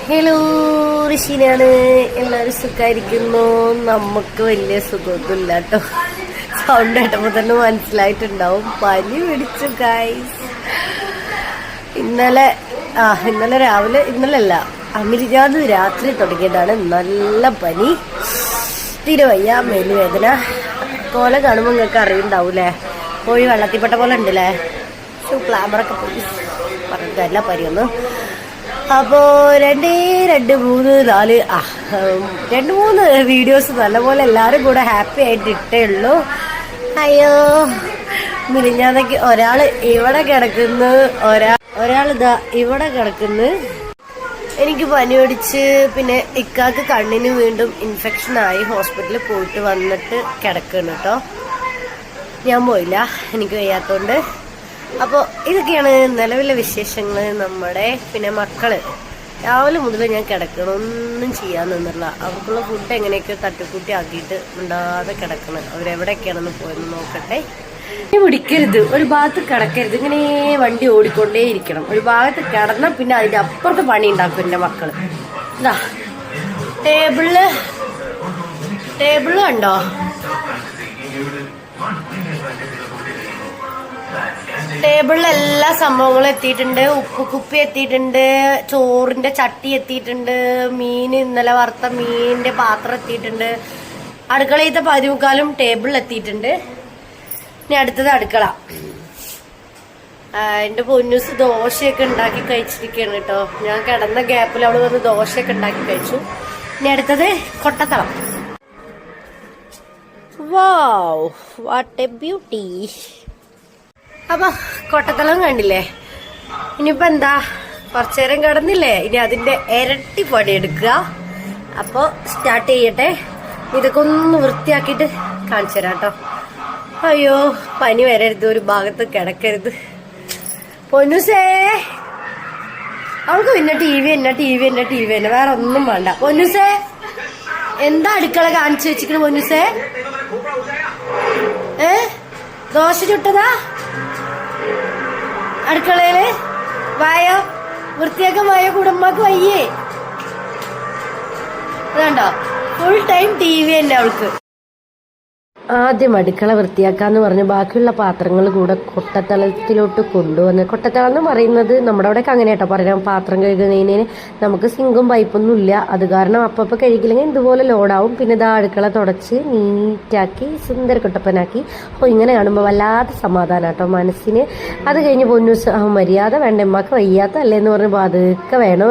Hello, ഋഷിനാണ്. എല്ലാവരും സുഖമായിരിക്കുന്നു. നമുക്ക് വലിയ സുഖമൊന്നുമില്ല കേട്ടോ. സൗണ്ട് കേട്ടപ്പോൾ തന്നെ മനസ്സിലായിട്ടുണ്ടാവും. പനി പിടിച്ചു ഗൈസ്. ഇന്നലെ രാവിലെ, ഇന്നലല്ല അമിരിജാത് രാത്രി തുടങ്ങിയതാണ് നല്ല പനി. തിരുവയ്യ, മേലുവേദന. കോല കാണുമ്പോൾ നിങ്ങൾക്ക് അറിയുണ്ടാവൂലേ, പോയി വെള്ളത്തിൽപ്പെട്ട പോലെ ഉണ്ടല്ലേ. ക്ലാമറൊക്കെ പോയി പറഞ്ഞിട്ടല്ല പനിയൊന്നും. അപ്പോ 2, 3, 4 വീഡിയോസ് നല്ലപോലെ എല്ലാരും കൂടെ ഹാപ്പി ആയിട്ട് ഇട്ടേ ഉള്ളൂ. അയ്യോ, മിനിഞ്ഞാന്നൊക്കെ ഒരാള് ഇവിടെ കിടക്കുന്നു, ഒരാളിതാ ഇവിടെ കിടക്കുന്നു. എനിക്ക് പനി പിടിച്ച്, പിന്നെ ഇക്കാക്ക് കണ്ണിന് വീണ്ടും ഇൻഫെക്ഷനായി ഹോസ്പിറ്റലിൽ പോയിട്ട് വന്നിട്ട് കിടക്കുന്നു കേട്ടോ. ഞാൻ പോയില്ല, എനിക്ക് വയ്യാത്തോണ്ട്. അപ്പോൾ ഇതൊക്കെയാണ് നിലവിലെ വിശേഷങ്ങൾ നമ്മുടെ. പിന്നെ മക്കള് രാവിലെ മുതൽ ഞാൻ കിടക്കണം, ഒന്നും ചെയ്യാൻ നിന്നില്ല. അവർക്കുള്ള ഫുഡ് എങ്ങനെയൊക്കെ തട്ടിക്കൂട്ടി ആക്കിയിട്ട് ഉണ്ടാതെ കിടക്കണം. അവരെവിടെയൊക്കെയാണെന്ന് പോയെന്ന് നോക്കട്ടെ. പിടിക്കരുത്, ഒരു ഭാഗത്ത് കിടക്കരുത്. ഇങ്ങനെ വണ്ടി ഓടിക്കൊണ്ടേ ഇരിക്കണം. ഒരു ഭാഗത്ത് കിടന്നാൽ പിന്നെ അതിന്റെ അപ്പുറത്ത് പണി ഉണ്ടാക്കും എൻ്റെ മക്കള്. ഇതാ ടേബിള് കണ്ടോ, ടേബിളിൽ എല്ലാ സംഭവങ്ങളും എത്തിയിട്ടുണ്ട്. ഉപ്പ് കുപ്പി എത്തിയിട്ടുണ്ട്, ചോറിന്റെ ചട്ടി എത്തിയിട്ടുണ്ട്, ഇന്നലെ വറുത്ത മീനിന്റെ പാത്രം എത്തിയിട്ടുണ്ട്. അടുക്കളയിലത്തെ 15 ടേബിളിൽ എത്തിയിട്ടുണ്ട്. ഇനി അടുത്തത് അടുക്കള. എന്റെ പൊന്നൂസ് ദോശയൊക്കെ ഉണ്ടാക്കി കഴിച്ചിരിക്കുകയാണ് കേട്ടോ. ഞാൻ കിടന്ന ഗ്യാപ്പിൽ അവള് വന്ന് ദോശയൊക്കെ ഉണ്ടാക്കി കഴിച്ചു. ഇനി അടുത്തത് കൊട്ടത്തളം. Wow, what a beauty. അപ്പൊ കൊട്ടത്തളം കണ്ടില്ലേ. ഇനിയിപ്പോ എന്താ, കുറച്ചു നേരം കിടന്നില്ലേ, ഇനി അതിന്റെ ഇരട്ടി പണിയെടുക്കുക. അപ്പൊ സ്റ്റാർട്ട് ചെയ്യട്ടെ. ഇതൊക്കെ ഒന്ന് വൃത്തിയാക്കിയിട്ട് കാണിച്ചു തരാം കേട്ടോ. അയ്യോ, പനി വരരുത്, ഒരു ഭാഗത്ത് കിടക്കരുത്. പൊന്നൂസേ, അവൾക്ക് പിന്നെ ടി വി തന്നെ, വേറെ ഒന്നും വേണ്ട. പൊന്നൂസേ, എന്താ അടുക്കള കാണിച്ചു വെച്ചിരിക്കണ പൊന്നൂസേ? ദോശ ചുട്ടതാ അടുക്കളയില്. വായോ, വൃത്തിയാക്കാൻ വായോ, കുടുംബക്ക് വയ്യേ. അതുകൊണ്ടോ ഫുൾ ടൈം ടി വി തന്നെ അവൾക്ക്. ആദ്യം അടുക്കള വൃത്തിയാക്കാന്ന് പറഞ്ഞ് ബാക്കിയുള്ള പാത്രങ്ങൾ കൂടെ കൊട്ടത്തളത്തിലോട്ട് കൊണ്ടുവന്ന്. കൊട്ടത്തളം എന്ന് പറയുന്നത് നമ്മുടെ അവിടെയൊക്കെ അങ്ങനെ കേട്ടോ പറയാം. പാത്രം കഴുകുന്നതിന് നമുക്ക് സിങ്കും പൈപ്പൊന്നും ഇല്ല. അത് കാരണം അപ്പപ്പോൾ കഴുകില്ലെങ്കിൽ ഇതുപോലെ ലോഡാവും. പിന്നെ ഇതാ അടുക്കള തുടച്ച് നീറ്റാക്കി സുന്ദര കുട്ടപ്പനാക്കി. അപ്പോൾ ഇങ്ങനെ കാണുമ്പോൾ വല്ലാത്ത സമാധാനം കേട്ടോ മനസ്സിന്. അത് കഴിഞ്ഞ് പൊന്നൂസ് മര്യാദ വേണ്ട, ഉമ്മാക്ക് വയ്യാത്ത അല്ലേന്ന് പറഞ്ഞപ്പോൾ അതൊക്കെ വേണോ